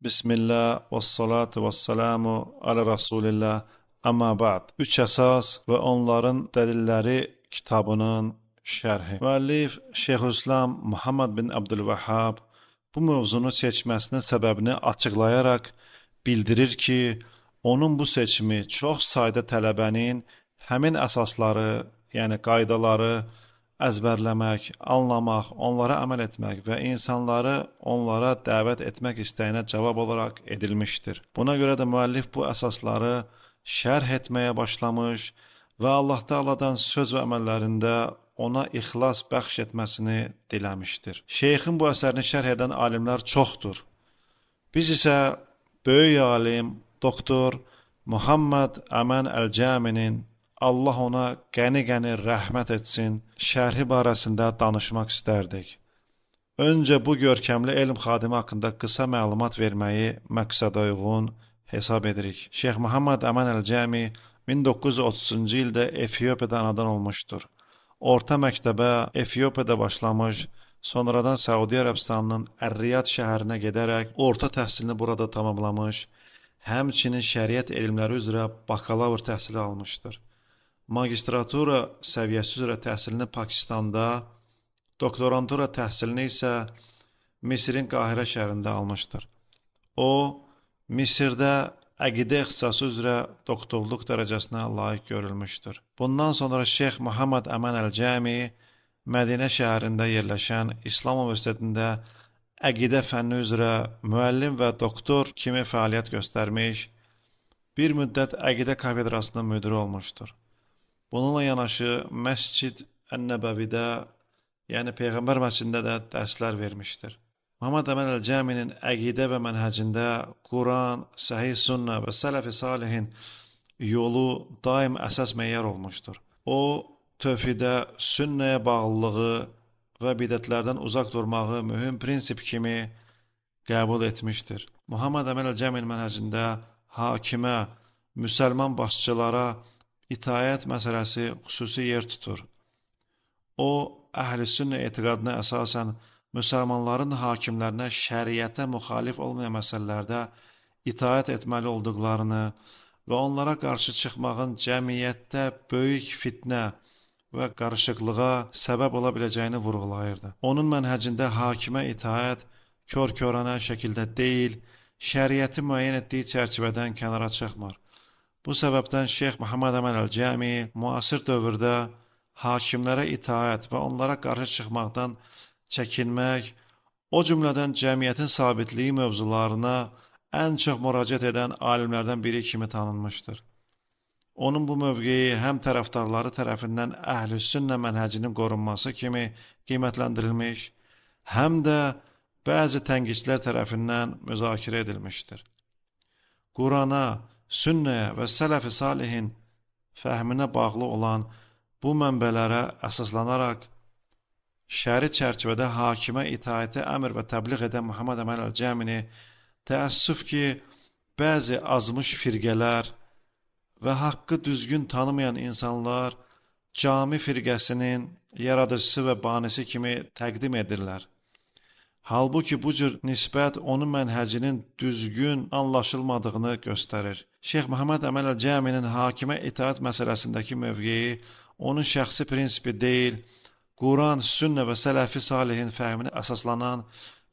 Bismillah və salatu və salamu alə Rasulillah. Amma ba'd. Üç əsas və onların dəlilləri kitabının şərhi. Müəllif Şeyxülislam Muhammed bin Abdülvəhhab bu mövzunu seçməsinin səbəbini açıqlayaraq bildirir ki, onun bu seçimi çox sayda tələbənin həmin əsasları, yəni qaydaları əzbərləmək, anlamaq, onlara əməl etmək və insanları onlara dəvət etmək istəyinə cavab olaraq edilmişdir. Buna görə də müəllif bu əsasları şərh etməyə başlamış və Allah Taala'dan söz və əməllərində ona ixlas bəxş etməsini diləmişdir. Şeyxin bu əsərini şərh edən alimlər çoxdur. Biz isə böyük alim doktor Muhammed Əmən Əl-Cəminin Allah ona qəni-qəni rəhmət etsin, şərhi barəsində danışmaq istərdik. Öncə bu görkəmli elm xadimi haqqında qısa məlumat verməyi məqsədə uyğun hesab edirik. Şeyx Muhammed Əmən Əl-Cəmi 1930-cu ildə Efiopiyada anadan olmuşdur. Orta məktəbə Efiopiyada başlamış, sonradan Səudiyyə Ərəbistanının Ər-Riyad şəhərinə gedərək orta təhsilini burada tamamlamış, həmçinin şəriət elmləri üzrə bakalavr təhsili almışdır. Magistratura səviyyəsi üzrə təhsilini Pakistanda, doktorantura təhsilini isə Misirin Qahirə şəhərində almışdır. O, Misirdə əqidə ixtisası üzrə doktorluq dərəcəsinə layiq görülmüşdür. Bundan sonra Şeyx Muhammed Əmən Əl-Cəmi Mədinə şəhərində yerləşən İslam Universitetində əqidə fənni üzrə müəllim və doktor kimi fəaliyyət göstərmiş, bir müddət əqidə kafedrasının müdiri olmuşdur. Bununla yanaşı Məscid Ən-Nəbəvidə, yəni Peyğəmbər məscidində də dərslər vermişdir. Muhammed Əmən Əl-Cəminin əqidə və mənhəcində Quran, Səhih Sünnə və Sələf-i Salihin yolu daim əsas meyar olmuşdur. O, tövhidə, sünnəyə bağlılığı və bidətlərdən uzaq durmağı mühüm prinsip kimi qəbul etmişdir. Muhammed Əmən Əl-Cəminin mənhəcində hakimə, müsəlman başçılara İtaət məsələsi xüsusi yer tutur. O, əhl-i sünnə etiqadına əsasən müsəlmanların hakimlərinə şəriətə müxalif olmayan məsələlərdə itaət etməli olduqlarını və onlara qarşı çıxmağın cəmiyyətdə böyük fitnə və qarışıqlığa səbəb ola biləcəyini vurğulayırdı. Onun mənhəcində hakimə itaət kör-körənə şəkildə deyil, şəriəti müəyyən etdiyi çərçivədən kənara çıxmır. Bu səbəbdən Şeyx Muhammed Əmən Əl-Cəmi müasir dövrdə hakimlərə itaət və onlara qarşı çıxmaqdan çəkinmək, o cümlədən cəmiyyətin sabitliyi mövzularına ən çox müraciət edən alimlərdən biri kimi tanınmışdır. Onun bu mövqeyi həm tərəfdarları tərəfindən əhl-i sünnə mənhəcinin qorunması kimi qiymətləndirilmiş, həm də bəzi tənqidçilər tərəfindən müzakirə edilmişdir. Qurana, sünnəyə və sələf-i salihin fəhminə bağlı olan bu mənbələrə əsaslanaraq şəri çərçivədə hakimə itaəti əmr və təbliğ edən Muhammed Əmən Əl-Cəmini təəssüf ki, bəzi azmış firqələr və haqqı düzgün tanımayan insanlar cami firqəsinin yaradıcısı və banisi kimi təqdim edirlər. Halbuki bu cür nisbət onun mənhəcinin düzgün anlaşılmadığını göstərir. Şeyx Muhammed Əmən Əl-Cəminin hakimə itaət məsələsindəki mövqeyi onun şəxsi prinsipi deyil, Quran, sünnə və sələfi salihin fəhminə əsaslanan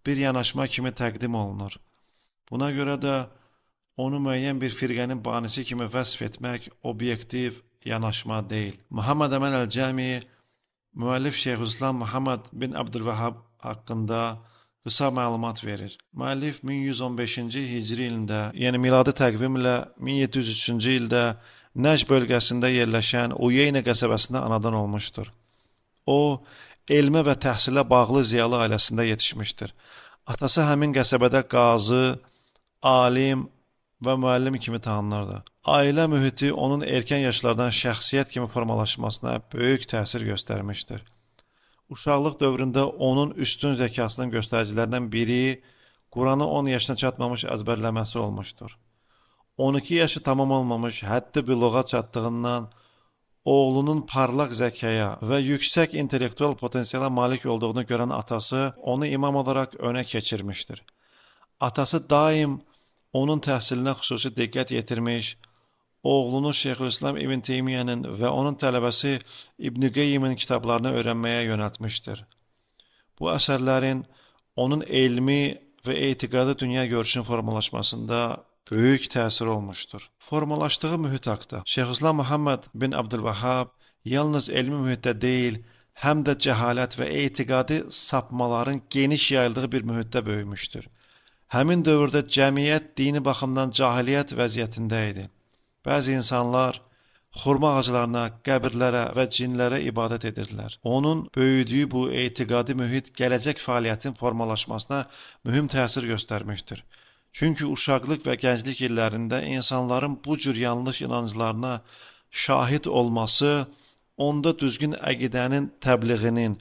bir yanaşma kimi təqdim olunur. Buna görə də onu müəyyən bir firqənin banisi kimi vəsf etmək obyektiv yanaşma deyil. Muhammed Əmən Əl-Cəmi müəllif Şeyxülislam Muhammed bin Abdülvəhhab haqqında qısa məlumat verir. Müəllif 1115-ci hicri ilində, yəni miladi təqvimlə 1703-cü ildə Nəcd bölgəsində yerləşən Uyeynə qəsəbəsində anadan olmuşdur. O, elmə və təhsilə bağlı ziyalı ailəsində yetişmişdir. Atası həmin qəsəbədə qazı, alim və müəllim kimi tanınırdı. Ailə mühiti onun erkən yaşlardan şəxsiyyət kimi formalaşmasına böyük təsir göstərmişdir. Uşaqlıq dövründə onun üstün zəkasının göstəricilərindən biri Quranı 10 yaşına çatmamış əzbərləməsi olmuşdur. 12 yaşı tamam olmamış həddi büluğa çatdığından oğlunun parlaq zəkaya və yüksək intellektual potensiala malik olduğunu görən atası onu imam olaraq önə keçirmişdir. Atası daim onun təhsilinə xüsusi diqqət yetirmiş, oğlunu Şeyxülislam İbn Teymiyənin və onun tələbəsi İbn Qeyyimin kitablarını öyrənməyə yönəltmişdir. Bu əsərlərin onun elmi və etiqadi dünya görüşünün formalaşmasında böyük təsir olmuşdur. Formalaşdığı mühit haqda Şeyxülislam Muhammed bin Abdülvahhab yalnız elmi mühitdə deyil, həm də cəhalət və etiqadi sapmaların geniş yayıldığı bir mühitdə böyümüşdür. Həmin dövrdə cəmiyyət dini baxımdan cahiliyyət vəziyyətində idi. Bəzi insanlar xurma ağaclarına, qəbirlərə və cinlərə ibadət edirdilər. Onun böyüdüyü bu etiqadi mühit gələcək fəaliyyətin formalaşmasına mühüm təsir göstərmişdir. Çünki uşaqlıq və gənclik illərində insanların bu cür yanlış inanclarına şahid olması, onda düzgün əqidənin təbliğinin,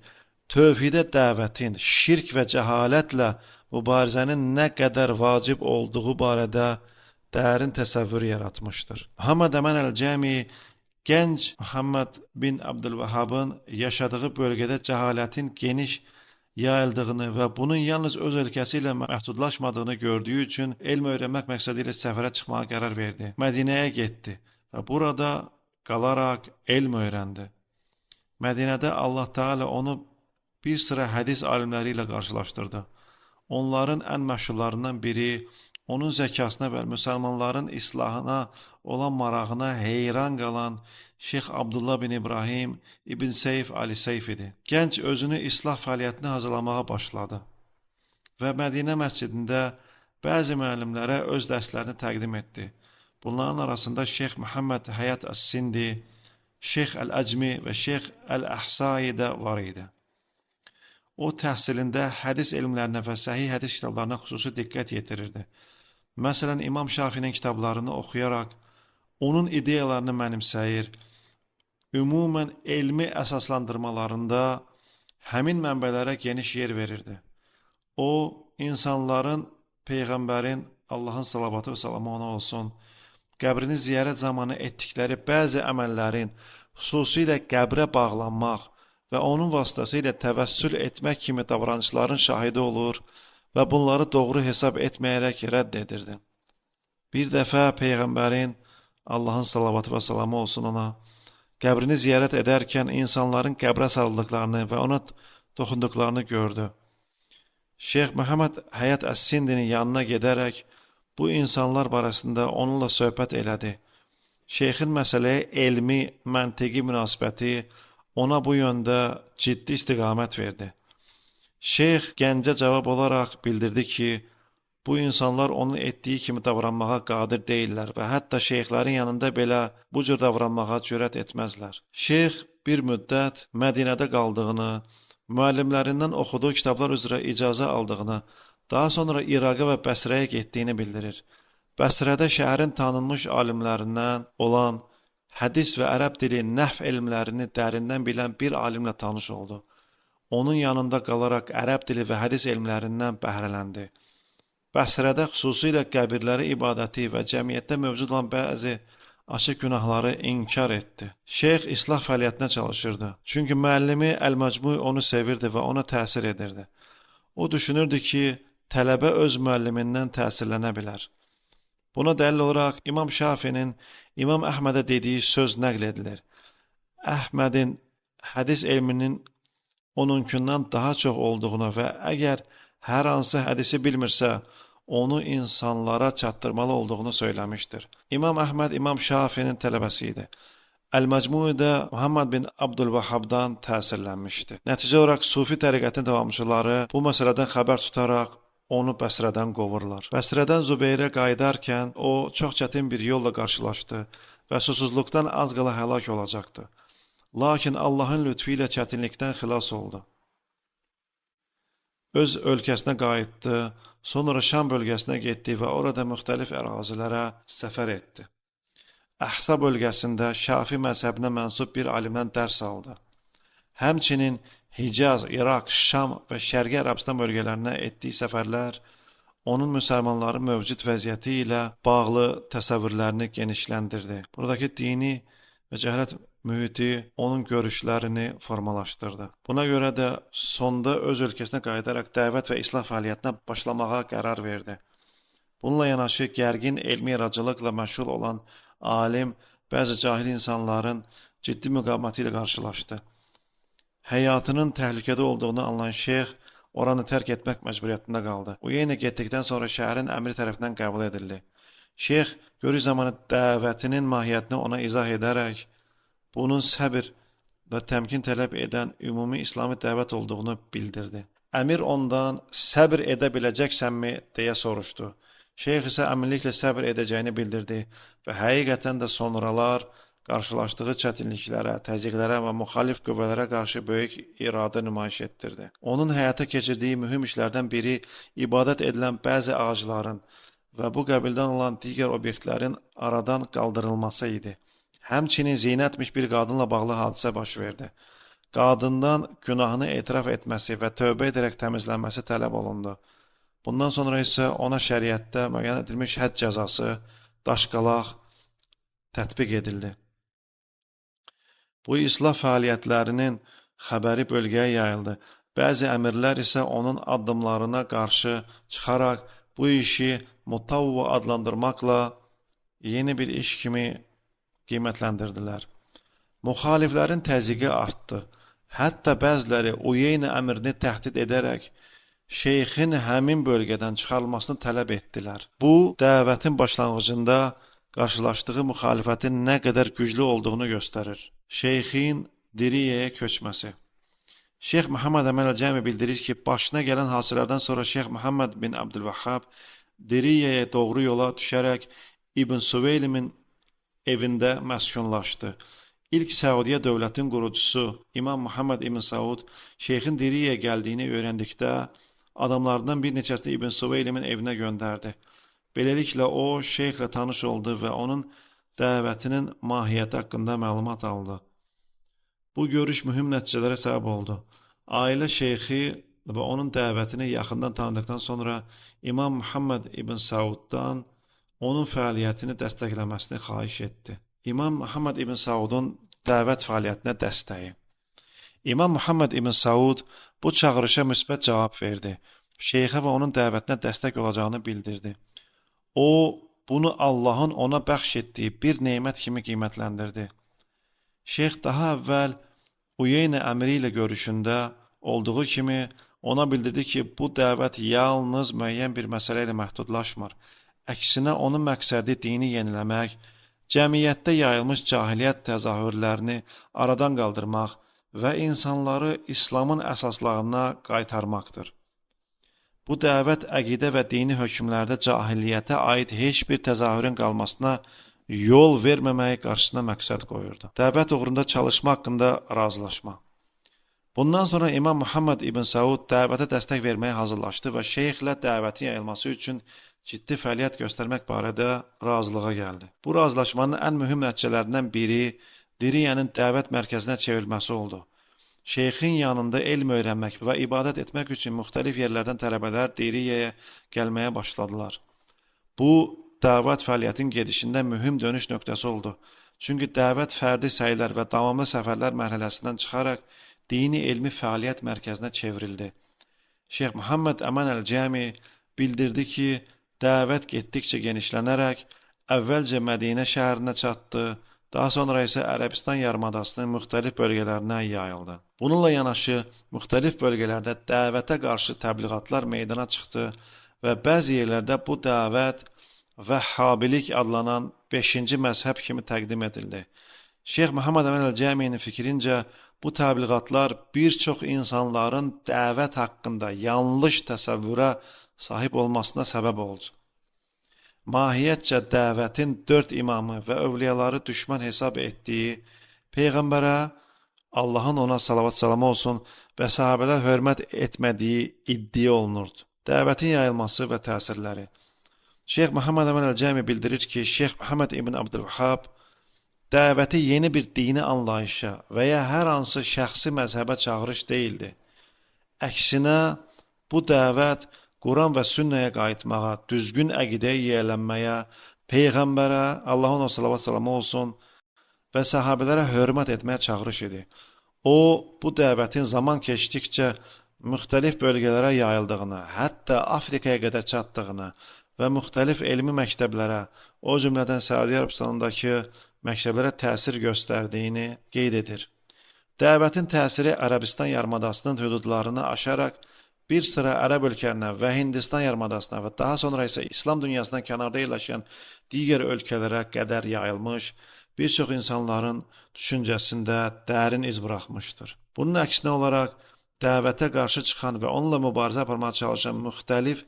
tövhidə dəvətin, şirk və cəhalətlə mübarizənin nə qədər vacib olduğu barədə dərin təsəvvür yaratmışdır. Muhammed Əmin Əl-Cəmi gənc Muhammed bin Abdülvahhabın yaşadığı bölgədə cəhalətin geniş yayıldığını və bunun yalnız öz ölkəsi ilə məhdudlaşmadığını gördüyü üçün elm öyrənmək məqsədi ilə səfərə çıxmağa qərar verdi. Mədinəyə getdi və burada qalaraq elm öyrəndi. Mədinədə Allah Teala onu bir sıra hədis alimləri ilə qarşılaşdırdı. Onların ən məşhurlarından biri, onun zəkasına və müsəlmanların islahına olan marağına heyran qalan Şeyx Abdullah bin İbrahim İbn Seyf Ali Seyf idi. Gənc özünü islah fəaliyyətinə hazırlamağa başladı və Mədinə məscidində bəzi müəllimlərə öz dərslərini təqdim etdi. Bunların arasında Şeyx Muhammed Həyat Əs-Sindi, Şeyx Əl-Əcmi və Şeyx Əl-Əhsai də var idi. O təhsilində hədis elmlərinə və səhih hədis kitablarına xüsusi diqqət yetirirdi. Məsələn, İmam Şafinin kitablarını oxuyaraq, onun ideyalarını mənimsəyir, ümumən elmi əsaslandırmalarında həmin mənbələrə geniş yer verirdi. O, insanların, Peyğəmbərin, Allahın salavatı və salamı ona olsun, qəbrini ziyarət zamanı etdikləri bəzi əməllərin, xüsusilə qəbrə bağlanmaq və onun vasitəsilə təvəssül etmək kimi davranışların şahidi olur və bunları doğru hesab etməyərək rədd edirdi. Bir dəfə Peyğəmbərin, Allahın salavatı və salamı olsun ona, qəbrini ziyarət edərkən insanların qəbrə sarıldıqlarını və ona toxunduqlarını gördü. Şeyx Muhammed Həyat Əs-Sindinin yanına gedərək bu insanlar barəsində onunla söhbət elədi. Şeyxin məsələyə elmi, məntiqi münasibəti ona bu yöndə ciddi istiqamət verdi. Şeyx gəncə cavab olaraq bildirdi ki, bu insanlar onun etdiyi kimi davranmağa qadir deyillər və hətta şeyxlərin yanında belə bu cür davranmağa cürət etməzlər. Şeyx bir müddət Mədinədə qaldığını, müəllimlərindən oxuduğu kitablar üzrə icazə aldığını, daha sonra İraqa və Bəsrəyə getdiyini bildirir. Bəsrədə şəhərin tanınmış alimlərindən olan hədis və ərəb dili, nəhv elmlərini dərindən bilən bir alimlə tanış oldu. Onun yanında qalaraq ərəb dili və hədis elmlərindən bəhrələndi. Bəsrədə xüsusilə qəbirləri ibadəti və cəmiyyətdə mövcud olan bəzi açıq günahları inkar etdi. Şeyx islah fəaliyyətinə çalışırdı. Çünki müəllimi Əl-Məcmu onu sevirdi və ona təsir edirdi. O düşünürdü ki, tələbə öz müəllimindən təsirlənə bilər. Buna dəlil olaraq İmam Şafinin İmam Əhmədə dediyi söz nəql edilir. Əhmədin hədis elminin onunkundan daha çox olduğunu və əgər hər hansı hədisi bilmirsə, onu insanlara çatdırmalı olduğunu söyləmişdir. İmam Əhməd İmam Şafinin tələbəsi idi. Əl-Məcmudə Muhammed bin Abdülvahhabdan təsirlənmişdi. Nəticə olaraq Sufi təriqətinin davamçıları bu məsələdən xəbər tutaraq onu Bəsrədən qovurlar. Bəsrədən Zübeyrə qayıdarkən o çox çətin bir yolla qarşılaşdı və susuzluqdan az qala həlak olacaqdı. Lakin Allahın lütfu ilə çətinlikdən xilas oldu. Öz ölkəsinə qayıtdı, sonra Şam bölgəsinə getdi və orada müxtəlif ərazilərə səfər etdi. Əhsa bölgəsində Şafi məzhəbinə mənsub bir alimdən dərs aldı. Həmçinin Hicaz, İraq, Şam və Şərqi Ərəbistan bölgələrinə etdiyi səfərlər onun müsəlmanların mövcud vəziyyəti ilə bağlı təsəvvürlərini genişləndirdi. Buradakı dini və cəhalət mühiti onun görüşlərini formalaşdırdı. Buna görə də sonda öz ölkəsinə qayıdaraq dəvət və islah fəaliyyətinə başlamağa qərar verdi. Bununla yanaşı gərgin elmi yaradıcılıqla məşğul olan alim bəzi cahil insanların ciddi müqaviməti ilə qarşılaşdı. Həyatının təhlükədə olduğunu anlayan şeyx oranı tərk etmək məcburiyyətində qaldı. Uyeyna getdikdən sonra şəhərin əmri tərəfindən qəbul edildi. Şeyx görüş zamanı dəvətinin mahiyyətini ona izah edərək, bunun səbir və təmkin tələb edən ümumi İslami dəvət olduğunu bildirdi. Əmir ondan səbir edə biləcəksənmi deyə soruşdu. Şeyx isə əminliklə səbir edəcəyini bildirdi və həqiqətən də sonralar qarşılaşdığı çətinliklərə, təzyiqlərə və müxalif qüvvələrə qarşı böyük iradə nümayiş etdirdi. Onun həyata keçirdiyi mühüm işlərdən biri ibadət edilən bəzi ağacların və bu qəbildən olan digər obyektlərin aradan qaldırılması idi. Həmçinin zinətmiş bir qadınla bağlı hadisə baş verdi. Qadından günahını etiraf etməsi və tövbə edərək təmizlənməsi tələb olundu. Bundan sonra isə ona şəriətdə müəyyən edilmiş hədd cəzası, daşqalaq tətbiq edildi. Bu islah fəaliyyətlərinin xəbəri bölgəyə yayıldı. Bəzi əmirlər isə onun addımlarına qarşı çıxaraq bu işi mutavva adlandırmaqla yeni bir iş kimi qiymətləndirdilər. Müxaliflərin təzyiqi artdı. Hətta bəziləri Uyeyna əmrini təhdid edərək şeyxin həmin bölgədən çıxarılmasını tələb etdilər. Bu, dəvətin başlanğıcında qarşılaşdığı müxalifətin nə qədər güclü olduğunu göstərir. Şeyxin Diriyəyə köçməsi. Şeyx Muhammed Əməl Cəmi bildirir ki, başına gələn hadisələrdən sonra Şeyx Muhammed bin Abdülvahhab Diriyəyə doğru yola düşərək İbn Suveylimin evində məskunlaşdı. İlk Səudiyyə dövlətin qurucusu İmam Muhammed İbn Saud şeyxin Diriyəyə gəldiyini öyrəndikdə adamlardan bir neçəsini İbn Suveylimin evinə göndərdi. Beləliklə o şeyxlə tanış oldu və onun dəvətinin mahiyyəti haqqında məlumat aldı. Bu görüş mühüm nəticələrə səbəb oldu. Ailə şeyxi və onun dəvətini yaxından tanıdıqdan sonra İmam Muhammed İbn Sauddan onun fəaliyyətini dəstəkləməsini xahiş etdi. İmam Muhammed İbn Saudun dəvət fəaliyyətinə dəstəyi. İmam Muhammed İbn Saud bu çağırışa müsbət cavab verdi. Şeyxə və onun dəvətinə dəstək olacağını bildirdi. O, bunu Allahın ona bəxş etdiyi bir nemət kimi qiymətləndirdi. Şeyx daha əvvəl Uyeyna əmiri ilə görüşündə olduğu kimi ona bildirdi ki, bu dəvət yalnız müəyyən bir məsələ ilə məhdudlaşmır. Əksinə onun məqsədi dini yeniləmək, cəmiyyətdə yayılmış cahiliyyət təzahürlərini aradan qaldırmaq və insanları İslamın əsaslarına qaytarmaqdır. Bu dəvət əqidə və dini hökmlərdə cahiliyyətə aid heç bir təzahürün qalmasına yol verməməyi qarşısına məqsəd qoyurdu. Dəvət uğrunda çalışma haqqında razılaşma. Bundan sonra İmam Muhammed İbn Saud dəvətə dəstək verməyə hazırlaşdı və şeyxlə dəvətin yayılması üçün ciddi fəaliyyət göstərmək barədə razılığa gəldi. Bu razılaşmanın ən mühüm nəticələrindən biri Diriyənin dəvət mərkəzinə çevrilməsi oldu. Şeyxin yanında elm öyrənmək və ibadət etmək üçün müxtəlif yerlərdən tələbələr Diriyəyə gəlməyə başladılar. Bu, dəvət fəaliyyətin gedişində mühüm dönüş nöqtəsi oldu. Çünki dəvət fərdi səylər və davamlı səfərlər mərhələsindən çıxaraq dini elmi fəaliyyət mərkəzinə çevrildi. Şeyx Muhammed Əman Əl-Cəmi bildirdi ki, dəvət getdikcə genişlənərək əvvəlcə Mədinə şəhərinə çatdı, daha sonra isə Ərəbistan yarımadasının müxtəlif bölgələrinə yayıldı. Bununla yanaşı, müxtəlif bölgələrdə dəvətə qarşı təbliğatlar meydana çıxdı və bəzi yerlərdə bu dəvət Vəhhabilik adlanan 5-ci məzhəb kimi təqdim edildi. Şeyx Muhammed Əman Əl-Cəmi'nin fikrincə, bu təbliğatlar bir çox insanların dəvət haqqında yanlış təsəvvürə sahib olmasına səbəb oldu. Mahiyyətcə dəvətin 4 imamı və övliyaları düşmən hesab etdiyi, Peyğəmbərə, Allahın ona salavat salamı olsun və sahabələr hörmət etmədiyi iddia olunurdu. Dəvətin yayılması və təsirləri. Şeyx Muhammed Əman Əl-Cəmi bildirir ki, Şeyx Muhammed İbn Abdülvahhab dəvəti yeni bir dini anlayışa və ya hər hansı şəxsi məzhəbə çağırış deyildi. Əksinə, bu dəvət Quran və sünnəyə qayıtmağa, düzgün əqidəyə yiyələnməyə, Peyğəmbərə, Allahın o salavat salamı olsun və səhabələrə hörmət etməyə çağırış idi. O, bu dəvətin zaman keçdikcə müxtəlif bölgələrə yayıldığını, hətta Afrikaya qədər çatdığını və müxtəlif elmi məktəblərə, o cümlədən Səudiyyə Ərəbistanındakı məktəblərə təsir göstərdiyini qeyd edir. Dəvətin təsiri Ərəbistan yarımadasının hüdudlarını aşaraq bir sıra ərəb ölkələrinə və Hindistan yarımadasına və daha sonra isə İslam dünyasından kənarda yerləşən digər ölkələrə qədər yayılmış, bir çox insanların düşüncəsində dərin iz buraxmışdır. Bunun əksinə olaraq, dəvətə qarşı çıxan və onunla mübarizə aparmağa çalışan müxtəlif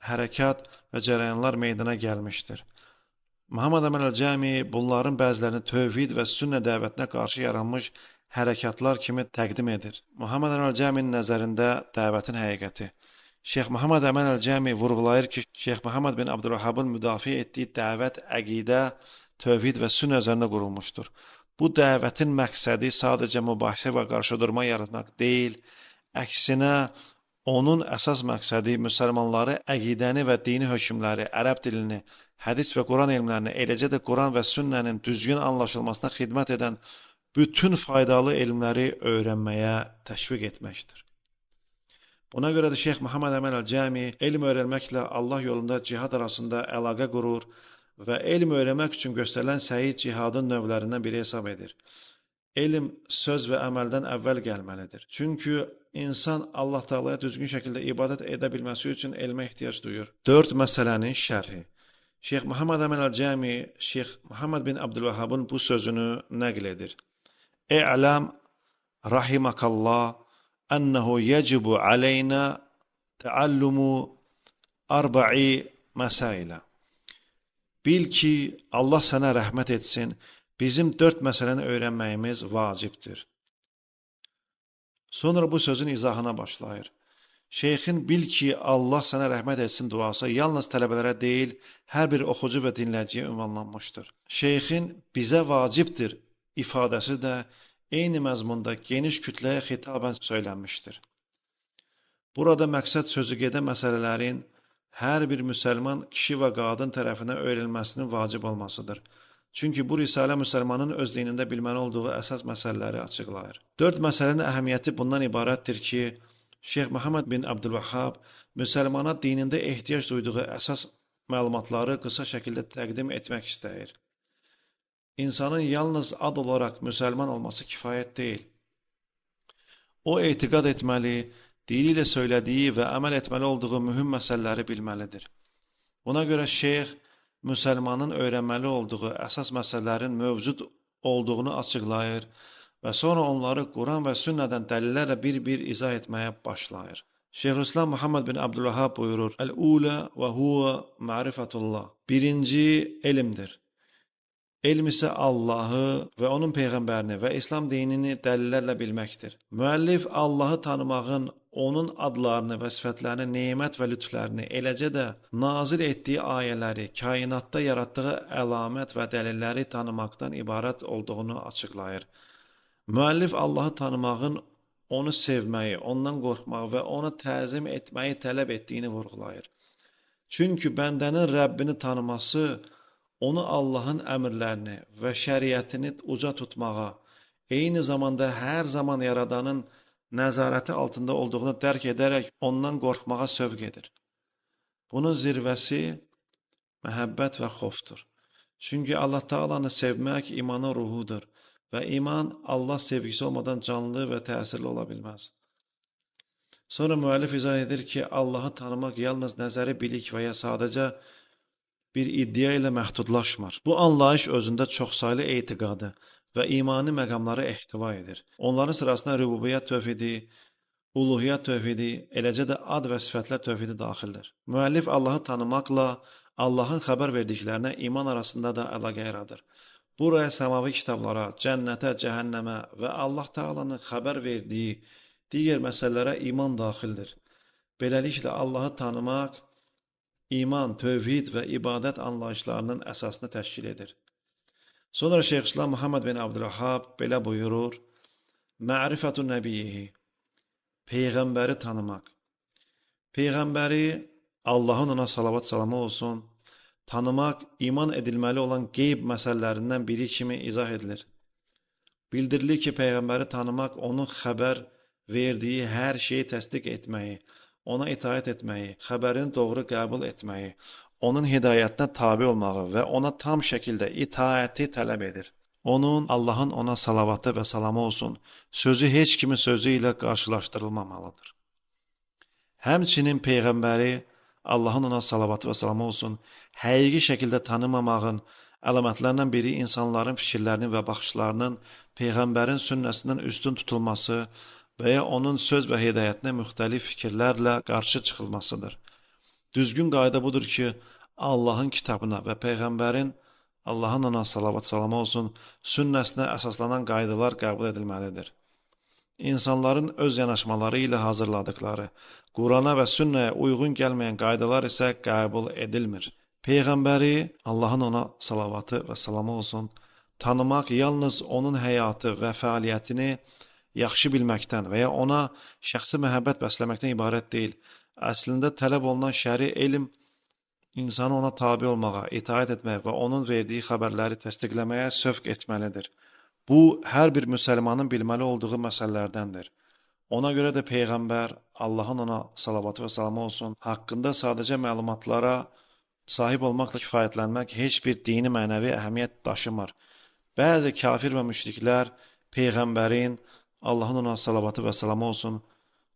hərəkat və cərəyanlar meydana gəlmişdir. Muhammed Əmin Əl-Cəmi bunların bəzilərini tövhid və sünnə dəvətinə qarşı yaranmış hərəkatlar kimi təqdim edir. Muhammed Əmin Əl-Cəminin nəzərində dəvətin həqiqəti. Şeyx Muhammed Əmin Əl-Cəmi vurğulayır ki, Şeyx Muhammed bin Abdülvəhhabın müdafiə etdiyi dəvət əqidə, tövhid və sünnə üzərində qurulmuşdur. Bu dəvətin məqsədi sadəcə mübahisə və qarşıdurma yaratmaq deyil, əksinə onun əsas məqsədi müsəlmanları əqidəni və dini hökmləri, ərəb dilini, hədis və Quran elmlərini, eləcə də Quran və sünnənin düzgün anlaşılmasına xidmət edən bütün faydalı elmləri öyrənməyə təşviq etməkdir. Buna görə də Şeyx Muhammed Əmin Əl-Cəmi elm öyrənməklə Allah yolunda cihad arasında əlaqə qurur və elm öyrənmək üçün göstərilən səyi cihadın növlərindən biri hesab edir. Elm söz və əməldən əvvəl gəlməlidir. Çünki insan Allah Taalaya düzgün şəkildə ibadət edə bilməsi üçün elmə ehtiyac duyur. 4 məsələnin şərhi. Şeyx Muhammed Əmin Əl-Cəmi Şeyx Muhammed bin Abdülvəhhabın bu sözünü nəql edir. İ'lam rahimakallah ennehu yecibu aleyna teallumu arba'i məsailə. Bil ki, Allah sənə rəhmət etsin, bizim 4 məsələni öyrənməyimiz vacibdir. Sonra bu sözün izahına başlayır. Şeyxin bil ki, Allah sənə rəhmət etsin duası yalnız tələbələrə deyil, hər bir oxucu və dinləyiciyə ünvanlanmışdır. Şeyxin bizə vacibdir ifadəsi də eyni məzmunda geniş kütləyə xitabən söylənmişdir. Burada məqsəd sözügedən məsələlərin hər bir müsəlman kişi və qadın tərəfindən öyrənilməsinin vacib olmasıdır. Çünki bu risalə müsəlmanın öz dinində bilməli olduğu əsas məsələləri açıqlayır. 4 məsələnin əhəmiyyəti bundan ibarətdir ki, Şeyx Muhammed bin Abdülvəhhab müsəlmana dinində ehtiyac duyduğu əsas məlumatları qısa şəkildə təqdim etmək istəyir. İnsanın yalnız ad olaraq müsəlman olması kifayət deyil. O, etiqad etməli, dili ilə söylədiyi və əməl etməli olduğu mühüm məsələləri bilməlidir. Buna görə şeyx müsəlmanın öyrənməli olduğu əsas məsələlərin mövcud olduğunu açıqlayır və sonra onları Quran və sünnədən dəlillərlə bir-bir izah etməyə başlayır. Şeyxülislam Muhammed bin Abdülvəhhab buyurur: "Əl-ulə və huve ma'rifatullah." Birinci elmdir. Elm isə Allahı və onun peyğəmbərini və İslam dinini dəlillərlə bilməkdir. Müəllif Allahı tanımağın, onun adlarını və sifətlərini, nemət və lütflərini, eləcə də nazil etdiyi ayələri, kainatda yaratdığı əlamət və dəlilləri tanımaqdan ibarət olduğunu açıqlayır. Müəllif Allahı tanımağın, onu sevməyi, ondan qorxmağı və onu təzim etməyi tələb etdiyini vurğulayır. Çünki bəndənin Rəbbini tanıması, onu Allahın əmrlərini və şəriətini uca tutmağa, eyni zamanda hər zaman Yaradanın nəzarəti altında olduğunu dərk edərək ondan qorxmağa sövq edir. Bunun zirvəsi məhəbbət və xofdur. Çünki Allah Taalanı sevmək imanın ruhudur və iman Allah sevgisi olmadan canlı və təsirli ola bilməz. Sonra müəllif izah edir ki, Allahı tanımaq yalnız nəzəri bilik və ya sadəcə bir iddia ilə məhdudlaşmır. Bu anlayış özündə çoxsaylı etiqadı və imani məqamları ehtiva edir. Onların sırasına rübubiyyət tövhidi, uluhiyyət tövhidi, eləcə də ad və sifətlər tövhidi daxildir. Müəllif Allahı tanımaqla Allahın xəbər verdiklərinə iman arasında da əlaqə yaradır. Buraya səmavi kitablara, cənnətə, cəhənnəmə və Allah Taalanın xəbər verdiyi digər məsələlərə iman daxildir. Beləliklə Allahı tanımaq, iman, tövhid və ibadət anlayışlarının əsasını təşkil edir. Sonra Şeyxülislam Muhammed bin Abdülvəhhab belə buyurur: Ma'rifətun nəbiyyihi, Peyğəmbəri tanımaq. Peyğəmbəri, Allahın ona salavat salamı olsun, tanımaq iman edilməli olan qeyb məsələlərindən biri kimi izah edilir. Bildirilir ki, Peyğəmbəri tanımaq onun xəbər verdiyi hər şeyi təsdiq etməyi, ona itaət etməyi, xəbərini doğru qəbul etməyi, onun hidayətinə tabe olmağı və ona tam şəkildə itaəti tələb edir. Onun, Allahın ona salavatı və salamı olsun, sözü heç kimin sözü ilə qarşılaşdırılmamalıdır. Həmçinin Peyğəmbəri, Allahın ona salavatı və salamı olsun, həqiqi şəkildə tanımamağın əlamətlərindən biri insanların fikirlərinin və baxışlarının Peyğəmbərin sünnəsindən üstün tutulması və ya onun söz və hidayətinə müxtəlif fikirlərlə qarşı çıxılmasıdır. Düzgün qayda budur ki, Allahın kitabına və Peyğəmbərin Allahın ona salavat salamı olsun, sünnəsinə əsaslanan qaydalar qəbul edilməlidir. İnsanların öz yanaşmaları ilə hazırladıkları, Qurana və sünnəyə uyğun gəlməyən qaydalar isə qəbul edilmir. Peyğəmbəri, Allahın ona salavatı və salamı olsun, tanımaq yalnız onun həyatı və fəaliyyətini yaxşı bilməkdən və ya ona şəxsi məhəbbət bəsləməkdən ibarət deyil. Əslində tələb olunan şəri elm, İnsanı ona tabi olmağa, itaət etməyə və onun verdiyi xəbərləri təsdiqləməyə sövq etməlidir. Bu, hər bir müsəlmanın bilməli olduğu məsələlərdəndir. Ona görə də Peyğəmbər, Allahın ona salavatı və salamı olsun, haqqında sadəcə məlumatlara sahib olmaqla kifayətlənmək heç bir dini mənəvi əhəmiyyət daşımır. Bəzi kafir və müşriklər Peyğəmbərin, Allahın ona salavatı və salamı olsun,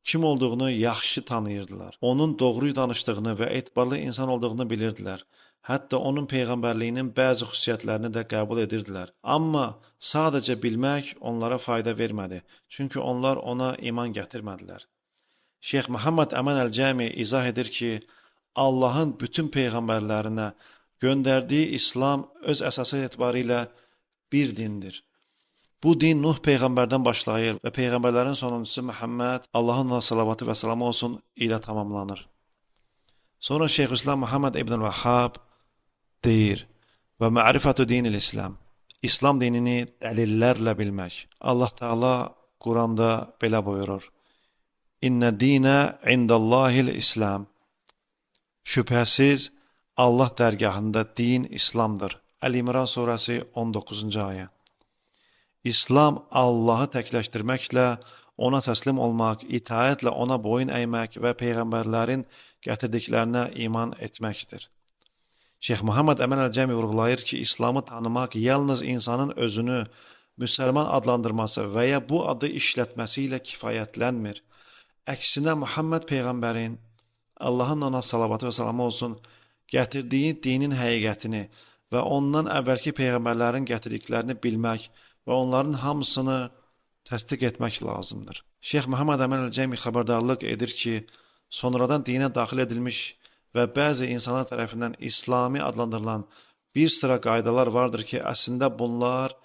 kim olduğunu yaxşı tanıyırdılar. Onun doğru danışdığını və etibarlı insan olduğunu bilirdilər. Hətta onun peyğəmbərliyinin bəzi xüsusiyyətlərini də qəbul edirdilər. Amma sadəcə bilmək onlara fayda vermədi. Çünki onlar ona iman gətirmədilər. Şeyx Muhammed Əmin Əl-Cəmi izah edir ki, Allahın bütün peyğəmbərlərinə göndərdiyi İslam öz əsası etibarilə bir dindir. Bu din Nuh Peyğəmbərdən başlayır və Peyğəmbərlərin sonuncusu Məhəmməd, Allahın ona salavatı və salamı olsun, ilə tamamlanır. Sonra Şeyxülislam Muhammed İbn Vəhhab deyir və mərifətü dinil İslam, İslam dinini dəlillərlə bilmək. Allah Teala Quranda belə buyurur, İnnə dinə indəllahil İslam. Şübhəsiz, Allah dərgahında din İslamdır. Əl-İmran surəsi 19-cu ayə. İslam Allahı təkləşdirməklə, ona təslim olmaq, itaətlə ona boyun əymək və Peyğəmbərlərin gətirdiklərinə iman etməkdir. Şeyx Muhammed Əmin Əl-Cəmi vurğulayır ki, İslamı tanımaq yalnız insanın özünü müsəlman adlandırması və ya bu adı işlətməsi ilə kifayətlənmir. Əksinə Muhammed Peyğəmbərin, Allahın ona salavatı və salamı olsun, gətirdiyi dinin həqiqətini və ondan əvvəlki Peyğəmbərlərin gətirdiklərini bilmək və onların hamısını təsdiq etmək lazımdır. Şeyx Muhammed Əmin Əl-Cəmi xəbərdarlıq edir ki, sonradan dinə daxil edilmiş və bəzi insanlar tərəfindən İslami adlandırılan bir sıra qaydalar vardır ki, əslində bunlar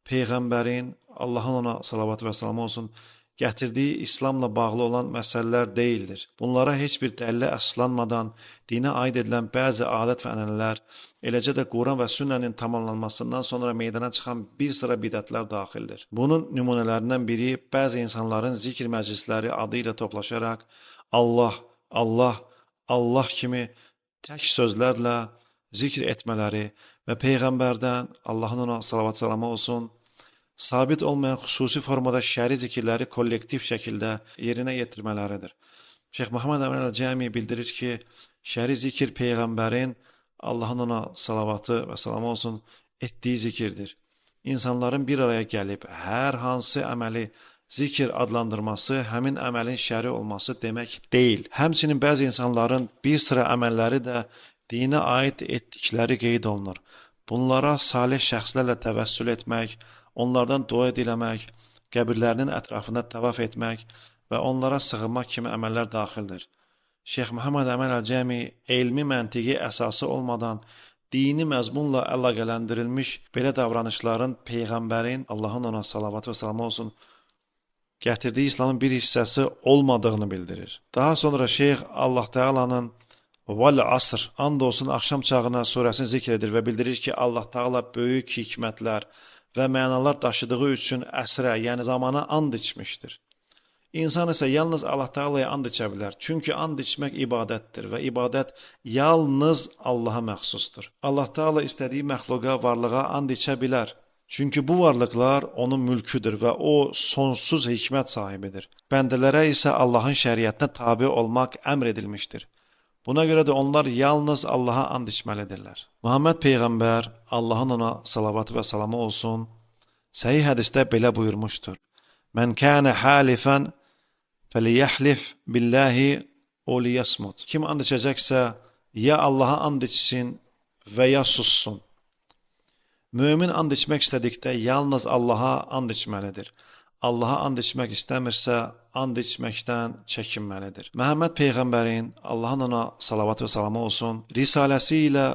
Peyğəmbərin, Allahın ona salavatı və salamı olsun, gətirdiyi İslamla bağlı olan məsələlər deyildir. Bunlara heç bir dəlillə əsaslanmadan dinə aid edilən bəzi adət və ənənələr, eləcə də Quran və sünnənin tamamlanmasından sonra meydana çıxan bir sıra bidətlər daxildir. Bunun nümunələrindən biri bəzi insanların zikr məclisləri adı ilə toplaşaraq Allah, Allah, Allah kimi tək sözlərlə zikr etmələri və Peyğəmbərdən, Allahın ona salavat salamı olsun, sabit olmayan xüsusi formada şəri zikirləri kollektiv şəkildə yerinə yetirmələridir. Şeyx Muhammed Əmin Əl-Cəmi bildirir ki, şəri zikir Peyğəmbərin, Allahın ona salavatı və salamı olsun, etdiyi zikirdir. İnsanların bir araya gəlib hər hansı əməli zikir adlandırması həmin əməlin şəri olması demək deyil. Həmçinin bəzi insanların bir sıra əməlləri də dinə aid etdikləri qeyd olunur. Bunlara salih şəxslərlə təvəssül etmək, onlardan dua diləmək, qəbirlərinin ətrafında təvaf etmək və onlara sığınmaq kimi əməllər daxildir. Şeyx Muhammed Əmin Əl-Cəmi elmi məntiqi əsası olmadan dini məzmunla əlaqələndirilmiş belə davranışların Peyğəmbərin, Allahın ona salavatı və salamı olsun, gətirdiyi İslamın bir hissəsi olmadığını bildirir. Daha sonra Şeyx Allah Teala'nın Val Asr, and olsun axşam çağına surəsini zikr edir və bildirir ki, Allah Teala böyük hikmətlər və mənalar daşıdığı üçün əsrə, yəni zamana and içmişdir. İnsan isə yalnız Allah Taala'ya and içə bilər. Çünki and içmək ibadətdir və ibadət yalnız Allaha məxsusdur. Allah Taala istədiyi məxluqa, varlığa and içə bilər. Çünki bu varlıqlar onun mülküdür və o sonsuz hikmət sahibidir. Bəndələrə isə Allahın şəriətinə tabe olmaq əmr edilmişdir. Buna görə də onlar yalnız Allaha and içməlidirlər. Muhammed Peyğəmbər, Allahın ona salavatı və salamı olsun, səhih hədisdə belə buyurmuşdur. Mən kənə halifən fəliyahlif billahi o liyasmut. Kim and içəcəksə, ya Allaha and içsin və ya sussun. Mömin and içmək istədikdə yalnız Allaha and içməlidir. Allaha and içmək istəmirsə, and içməkdən çəkinməlidir. Məhəmməd Peyğəmbərin, Allahın ona salavat və salamı olsun, risaləsi ilə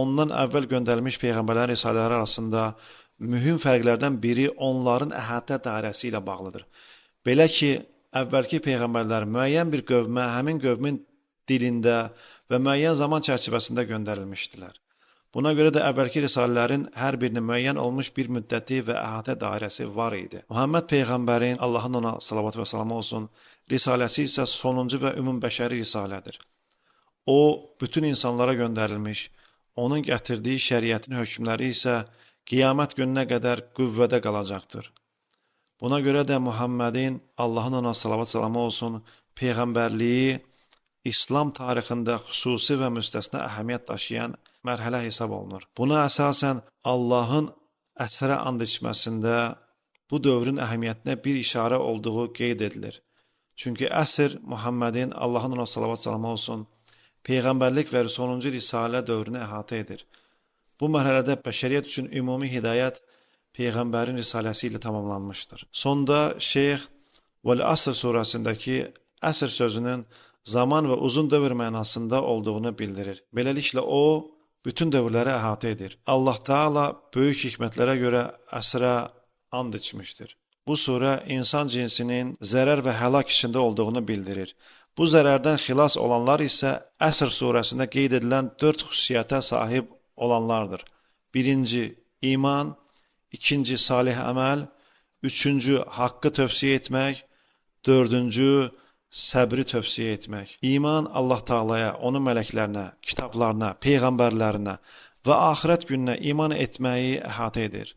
ondan əvvəl göndərilmiş Peyğəmbərlərin risalələri arasında mühüm fərqlərdən biri onların əhatə dairəsi ilə bağlıdır. Belə ki, əvvəlki Peyğəmbərlər müəyyən bir qövmə, həmin qövmin dilində və müəyyən zaman çərçivəsində göndərilmişdilər. Buna görə də əvvəlki risalələrin hər birinin müəyyən olmuş bir müddəti və əhatə dairəsi var idi. Muhammed Peyğəmbərin, Allahın ona salavat və salamı olsun, risaləsi isə sonuncu və ümumbəşəri risalədir. O, bütün insanlara göndərilmiş, onun gətirdiyi şəriətin hökmləri isə qiyamət gününə qədər qüvvədə qalacaqdır. Buna görə də Muhammedin, Allahın ona salavat salamı olsun, Peyğəmbərliyi İslam tarixində xüsusi və müstəsna əhəmiyyət daşıyan mərhələ hesab olunur. Buna əsasən Allahın əsrə and içməsində bu dövrün əhəmiyyətinə bir işarə olduğu qeyd edilir. Çünki əsr Muhammedin, Allahın ona salavat salamı olsun, Peyğəmbərlik və sonuncu risalə dövrünü əhatə edir. Bu mərhələdə bəşəriyyət üçün ümumi hidayət Peyğəmbərin risaləsi ilə tamamlanmışdır. Sonda Şeyx Vəl-Əsr surəsindəki əsr sözünün zaman və uzun dövr mənasında olduğunu bildirir. Beləliklə o, bütün dövrləri əhatə edir. Allah Taala böyük hikmətlərə görə əsrə and içmişdir. Bu surə insan cinsinin zərər və həlak içində olduğunu bildirir. Bu zərərdən xilas olanlar isə Əsr surəsində qeyd edilən 4 xüsusiyyətə sahib olanlardır. Birinci, iman, ikinci, salih əməl, üçüncü, haqqı tövsiyə etmək, dördüncü, səbri tövsiyə etmək. İman Allah Taalaya, onun mələklərinə, kitablarına, peyğəmbərlərinə və axirət gününə iman etməyi əhatə edir.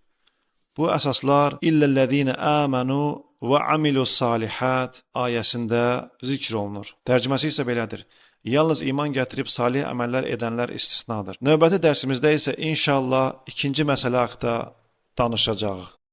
Bu əsaslar illellezine amanu və amilus salihat ayəsində zikr olunur. Tərcüməsi isə belədir. Yalnız iman gətirib salih əməllər edənlər istisnadır. Növbəti dərsimizdə isə inşallah ikinci məsələ haqqında danışacağıq.